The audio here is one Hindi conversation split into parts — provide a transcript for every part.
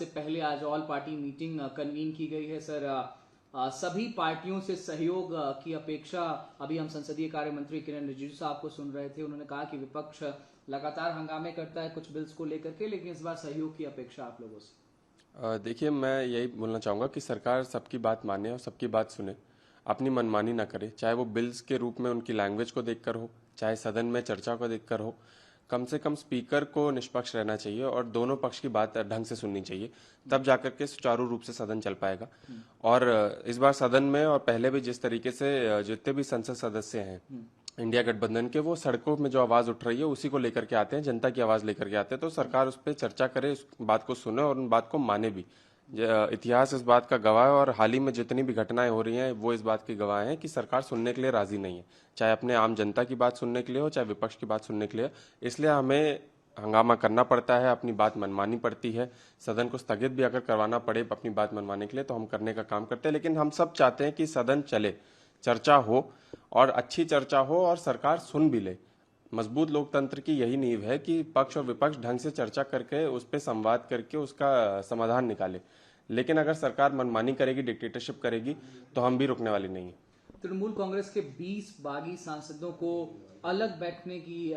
से पहले आज ऑल पार्टी मीटिंग कन्वीन की गई है सर। सभी पार्टियों से सहयोग की अपेक्षा। अभी हम संसदीय कार्य मंत्री किरेन रिजिजू साहब को सुन रहे थे, उन्होंने कहा कि विपक्ष लगातार हंगामे करता है कुछ बिल्स को लेकर के, लेकिन इस बार सहयोग की अपेक्षा आप लोगों से। देखिए, मैं यही बोलना चाहूँगा कि सरकार सबकी बात माने और सबकी बात सुने, अपनी मनमानी ना करे, चाहे वो बिल्स के रूप में उनकी लैंग्वेज को देखकर हो, चाहे सदन में चर्चा को देखकर हो। कम से कम स्पीकर को निष्पक्ष रहना चाहिए और दोनों पक्ष की बात ढंग से सुननी चाहिए, तब जाकर के सुचारू रूप से सदन चल पाएगा। और इस बार सदन में और पहले भी जिस तरीके से जितने भी संसद सदस्य हैं इंडिया गठबंधन के, वो सड़कों में जो आवाज उठ रही है उसी को लेकर के आते हैं, जनता की आवाज लेकर के आते हैं। तो सरकार उस पर चर्चा करे, उस बात को सुने और उन बात को माने भी। इतिहास इस बात का गवाह है और हाल ही में जितनी भी घटनाएं हो रही हैं वो इस बात की गवाह हैं कि सरकार सुनने के लिए राजी नहीं है, चाहे अपने आम जनता की बात सुनने के लिए हो, चाहे विपक्ष की बात सुनने के लिए। इसलिए हमें हंगामा करना पड़ता है, अपनी बात मनमानी पड़ती है। सदन को स्थगित भी अगर करवाना पड़े अपनी बात मनवाने के लिए तो हम करने का काम करते हैं। लेकिन हम सब चाहते हैं कि सदन चले, चर्चा हो और अच्छी चर्चा हो और सरकार सुन भी ले। मजबूत लोकतंत्र की यही नींव है कि पक्ष और विपक्ष ढंग से चर्चा करके उस पर संवाद करके उसका समाधान निकाले। लेकिन अगर सरकार मनमानी करेगी, डिक्टेटरशिप करेगी, तो हम भी रुकने वाली नहीं है। तृणमूल कांग्रेस के 20 बागी सांसदों को अलग बैठने की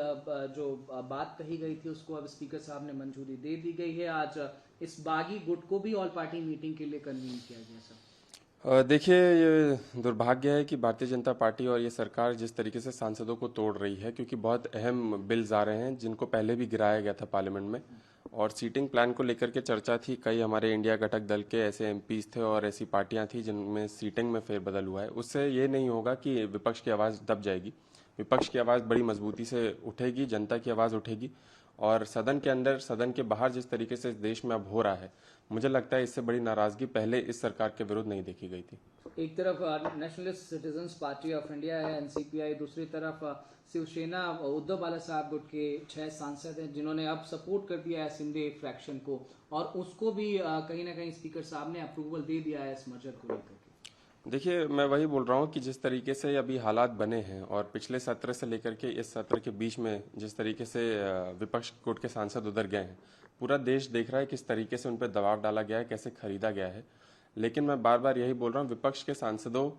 जो बात कही गई थी उसको अब स्पीकर साहब ने मंजूरी दे दी गई है। आज इस बागी गुट को भी ऑल पार्टी मीटिंग के लिए कन्वीन किया गया सर। देखिए, ये दुर्भाग्य है कि भारतीय जनता पार्टी और ये सरकार जिस तरीके से सांसदों को तोड़ रही है, क्योंकि बहुत अहम बिल्स आ रहे हैं जिनको पहले भी गिराया गया था पार्लियामेंट में और सीटिंग प्लान को लेकर के चर्चा थी। कई हमारे इंडिया घटक दल के ऐसे एमपीज थे और ऐसी पार्टियां थी जिनमें सीटिंग में फेरबदल हुआ है। उससे ये नहीं होगा कि विपक्ष की आवाज़ दब जाएगी, विपक्ष की आवाज़ बड़ी मजबूती से उठेगी, जनता की आवाज़ उठेगी। और सदन के अंदर, सदन के बाहर जिस तरीके से इस देश में अब हो रहा है, मुझे लगता है इससे बड़ी नाराजगी पहले इस सरकार के विरुद्ध नहीं देखी गई थी। एक तरफ nationalist citizens party of India है एनसीपीआई, दूसरी तरफ शिवसेना उद्धव बाला साहब गुट के 6 सांसद हैं जिन्होंने अब सपोर्ट कर दिया है शिंदे फ्रैक्शन को, और उसको भी कहीं ना कहीं स्पीकर साहब ने अप्रूवल दे दिया है इस मर्जर को लेकर। देखिए, मैं वही बोल रहा हूँ कि जिस तरीके से अभी हालात बने हैं और पिछले सत्र से लेकर के इस सत्र के बीच में जिस तरीके से विपक्ष गुट के सांसद उधर गए हैं, पूरा देश देख रहा है किस तरीके से उन पर दबाव डाला गया है, कैसे खरीदा गया है। लेकिन मैं बार बार यही बोल रहा हूँ, विपक्ष के सांसदों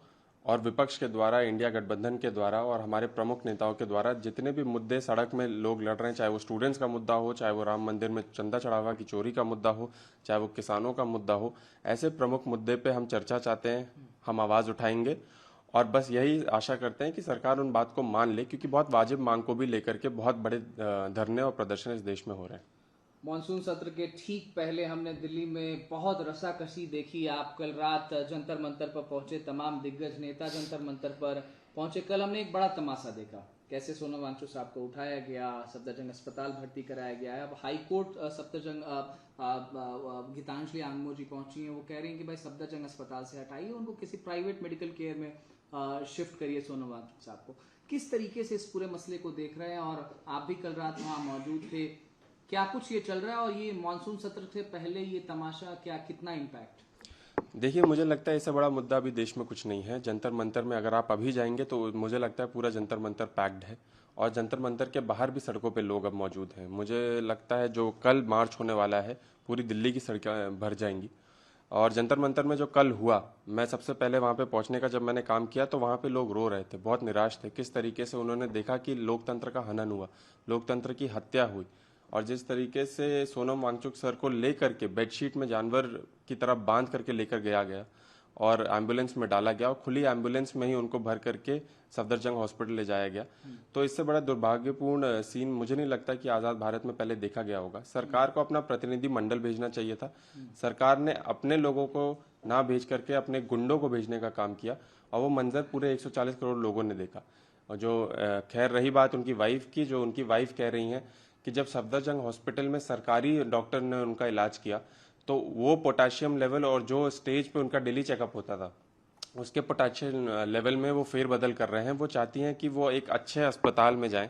और विपक्ष के द्वारा, इंडिया गठबंधन के द्वारा और हमारे प्रमुख नेताओं के द्वारा जितने भी मुद्दे सड़क में लोग लड़ रहे हैं, चाहे वो स्टूडेंट्स का मुद्दा हो, चाहे वो राम मंदिर में चंदा चढ़ावा की चोरी का मुद्दा हो, चाहे वो किसानों का मुद्दा हो, ऐसे प्रमुख मुद्दे पे हम चर्चा चाहते हैं, हम आवाज़ उठाएंगे। और बस यही आशा करते हैं कि सरकार उन बात को मान ले, क्योंकि बहुत वाजिब मांग को भी लेकर के बहुत बड़े धरने और प्रदर्शन इस देश में हो रहे हैं। मॉनसून सत्र के ठीक पहले हमने दिल्ली में बहुत रसाकसी देखी। आप कल रात जंतर मंतर पर पहुंचे, तमाम दिग्गज नेता जंतर मंतर पर पहुंचे। कल हमने एक बड़ा तमाशा देखा, कैसे सोनम वांगचुक साहब को उठाया गया, सफदरजंग अस्पताल भर्ती कराया गया है। अब हाईकोर्ट सफदरजंग गीतांजलि आंगमो जी पहुंची हैं, वो कह रही हैं कि भाई सफदरजंग अस्पताल से हटाइए, उनको किसी प्राइवेट मेडिकल केयर में शिफ्ट करिए सोनम वांगचुक साहब को। किस तरीके से इस पूरे मसले को देख रहे हैं, और आप भी कल रात वहाँ मौजूद थे, क्या कुछ ये चल रहा है, और ये मानसून सत्र से पहले ये तमाशा क्या, कितना इम्पैक्ट? देखिए, मुझे लगता है इससे बड़ा मुद्दा अभी देश में कुछ नहीं है। जंतर मंतर में अगर आप अभी जाएंगे तो मुझे लगता है पूरा जंतर मंतर पैक्ड है और जंतर मंतर के बाहर भी सड़कों पे लोग अब मौजूद हैं। मुझे लगता है जो कल मार्च होने वाला है, पूरी दिल्ली की सड़कें भर जाएंगी। और जंतर मंतर में जो कल हुआ, मैं सबसे पहले वहाँ पे पहुँचने का जब मैंने काम किया तो वहाँ पे लोग रो रहे थे, बहुत निराश थे। किस तरीके से उन्होंने देखा कि लोकतंत्र का हनन हुआ, लोकतंत्र की हत्या हुई। और जिस तरीके से सोनम वांगचुक सर को लेकर के बेडशीट में जानवर की तरह बांध करके लेकर गया और एम्बुलेंस में डाला गया और खुली एम्बुलेंस में ही उनको भर करके सफदरजंग हॉस्पिटल ले जाया गया, तो इससे बड़ा दुर्भाग्यपूर्ण सीन मुझे नहीं लगता कि आज़ाद भारत में पहले देखा गया होगा। सरकार को अपना प्रतिनिधि मंडल भेजना चाहिए था। सरकार ने अपने लोगों को ना भेज करके अपने गुंडों को भेजने का काम किया और वो मंजर पूरे 140 करोड़ लोगों ने देखा। और जो खैर रही बात उनकी वाइफ की, जो उनकी वाइफ कह रही हैं कि जब सफदरजंग हॉस्पिटल में सरकारी डॉक्टर ने उनका इलाज किया तो वो पोटाशियम लेवल और जो स्टेज पे उनका डेली चेकअप होता था उसके पोटाशियम लेवल में वो फेरबदल कर रहे हैं। वो चाहती हैं कि वो एक अच्छे अस्पताल में जाएं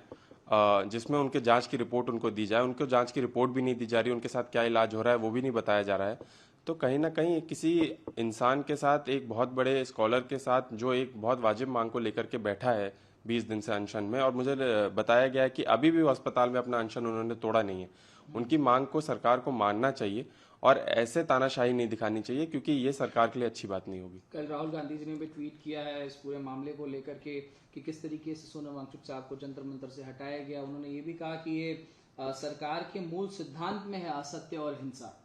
जिसमें उनके जांच की रिपोर्ट उनको दी जाए। उनको जांच की रिपोर्ट भी नहीं दी जा रही, उनके साथ क्या इलाज हो रहा है वो भी नहीं बताया जा रहा है। तो कहीं ना कहीं किसी इंसान के साथ, एक बहुत बड़े स्कॉलर के साथ जो एक बहुत वाजिब मांग को लेकर के बैठा है 20 दिन से अनशन में, और मुझे बताया गया है कि अभी भी वो अस्पताल में अपना अनशन उन्होंने तोड़ा नहीं है। उनकी मांग को सरकार को मानना चाहिए और ऐसे तानाशाही नहीं दिखानी चाहिए, क्योंकि ये सरकार के लिए अच्छी बात नहीं होगी। कल राहुल गांधी जी ने भी ट्वीट किया है इस पूरे मामले को लेकर के कि किस तरीके से सोनम वांगचुक साहब को जंतर मंतर से हटाया गया। उन्होंने ये भी कहा कि ये सरकार के मूल सिद्धांत में है असत्य और हिंसा।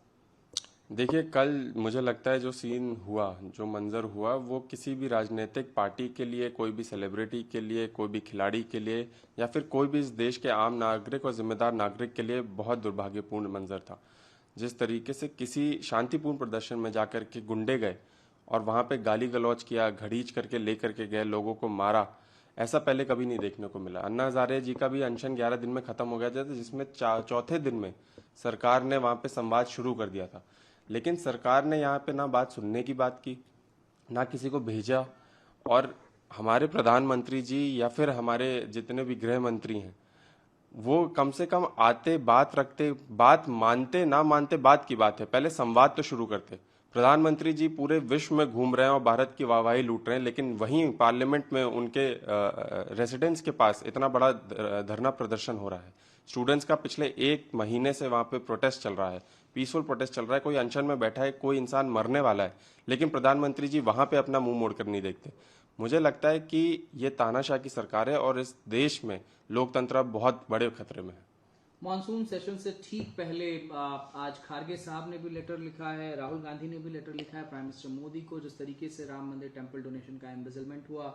देखिए, कल मुझे लगता है जो सीन हुआ, जो मंजर हुआ, वो किसी भी राजनीतिक पार्टी के लिए, कोई भी सेलिब्रिटी के लिए, कोई भी खिलाड़ी के लिए, या फिर कोई भी इस देश के आम नागरिक और जिम्मेदार नागरिक के लिए बहुत दुर्भाग्यपूर्ण मंजर था। जिस तरीके से किसी शांतिपूर्ण प्रदर्शन में जाकर के गुंडे गए और वहां पे गाली गलौज किया, घड़ीच करके लेकर के गए, लोगों को मारा, ऐसा पहले कभी नहीं देखने को मिला। अन्ना हजारे जी का भी अनशन 11 दिन में खत्म हो गया था, जिसमें चौथे दिन में सरकार ने वहां पे संवाद शुरू कर दिया था। लेकिन सरकार ने यहाँ पे ना बात सुनने की बात की, ना किसी को भेजा, और हमारे प्रधानमंत्री जी या फिर हमारे जितने भी गृह मंत्री हैं, वो कम से कम आते, बात रखते, बात मानते ना मानते बात की बात है, पहले संवाद तो शुरू करते। प्रधानमंत्री जी पूरे विश्व में घूम रहे हैं और भारत की वाहवाही लूट रहे हैं, लेकिन वहीं पार्लियामेंट में उनके रेसिडेंट्स के पास इतना बड़ा धरना प्रदर्शन हो रहा है। स्टूडेंट्स का पिछले 1 महीने से वहां पे प्रोटेस्ट चल रहा है, पीसफुल प्रोटेस्ट चल रहा है, कोई अनशन में बैठा है, कोई इंसान मरने वाला है, लेकिन प्रधानमंत्री जी वहां पे अपना मुंह मोड़कर नहीं देखते। मुझे लगता है कि ये तानाशाह की सरकार है और इस देश में लोकतंत्र अब बहुत बड़े खतरे में है। मॉनसून सेशन से ठीक पहले आज खारगे साहब ने भी लेटर लिखा है, राहुल गांधी ने भी लेटर लिखा है प्राइम मिनिस्टर मोदी को, जिस तरीके से राम मंदिर टेम्पल डोनेशन का एम्बेजलमेंट हुआ।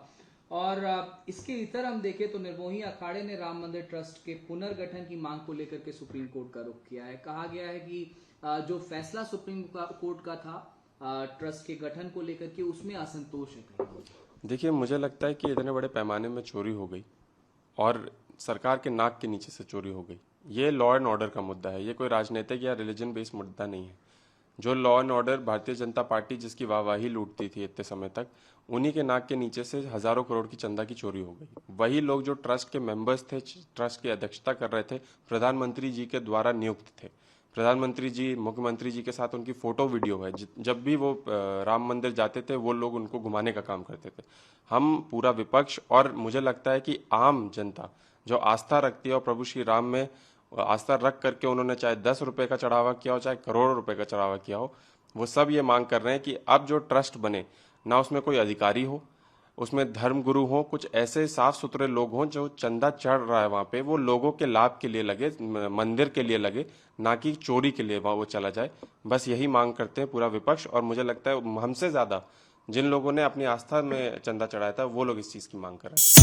और इसके इतर हम देखें तो निर्मोही अखाड़े ने राम मंदिर ट्रस्ट के पुनर्गठन की मांग को लेकर के सुप्रीम कोर्ट का रुख किया है। कहा गया है कि जो फैसला सुप्रीम कोर्ट का था ट्रस्ट के गठन को लेकर के, उसमें असंतोष है। देखिए, मुझे लगता है कि इतने बड़े पैमाने में चोरी हो गई और सरकार के नाक के नीचे से चोरी हो गई। ये लॉ एंड ऑर्डर का मुद्दा है, ये कोई राजनीतिक या रिलीजन बेस्ड मुद्दा नहीं है। जो law and order Bharatiya Janata party जिसकी वाहवाही लूटती थी इतने समय तक, उन्हीं के नाक के नीचे से हजारों करोड़ की चंदा की चोरी हो गई। वही लोग जो ट्रस्ट के मेंबर्स थे, ट्रस्ट की अध्यक्षता कर रहे थे, प्रधानमंत्री जी के द्वारा नियुक्त थे। प्रधानमंत्री जी, मुख्यमंत्री जी के साथ उनकी फोटो वीडियो है, जब भी वो राम मंदिर जाते थे वो लोग उनको घुमाने का काम करते थे। हम पूरा विपक्ष और मुझे लगता है कि आम जनता जो आस्था रखती है और प्रभु श्री राम में आस्था रख करके उन्होंने चाहे 10 रुपए का चढ़ावा किया हो, चाहे करोड़ों रुपए का चढ़ावा किया हो, वो सब ये मांग कर रहे हैं कि अब जो ट्रस्ट बने, ना उसमें कोई अधिकारी हो, उसमें धर्मगुरु हो, कुछ ऐसे साफ सुथरे लोग हों जो चंदा चढ़ रहा है वहां पे वो लोगों के लाभ के लिए लगे, मंदिर के लिए लगे, ना कि चोरी के लिए वहां वो चला जाए। बस यही मांग करते हैं पूरा विपक्ष, और मुझे लगता है हमसे ज्यादा जिन लोगों ने अपनी आस्था में चंदा चढ़ाया था वो लोग इस चीज की मांग कर रहे हैं।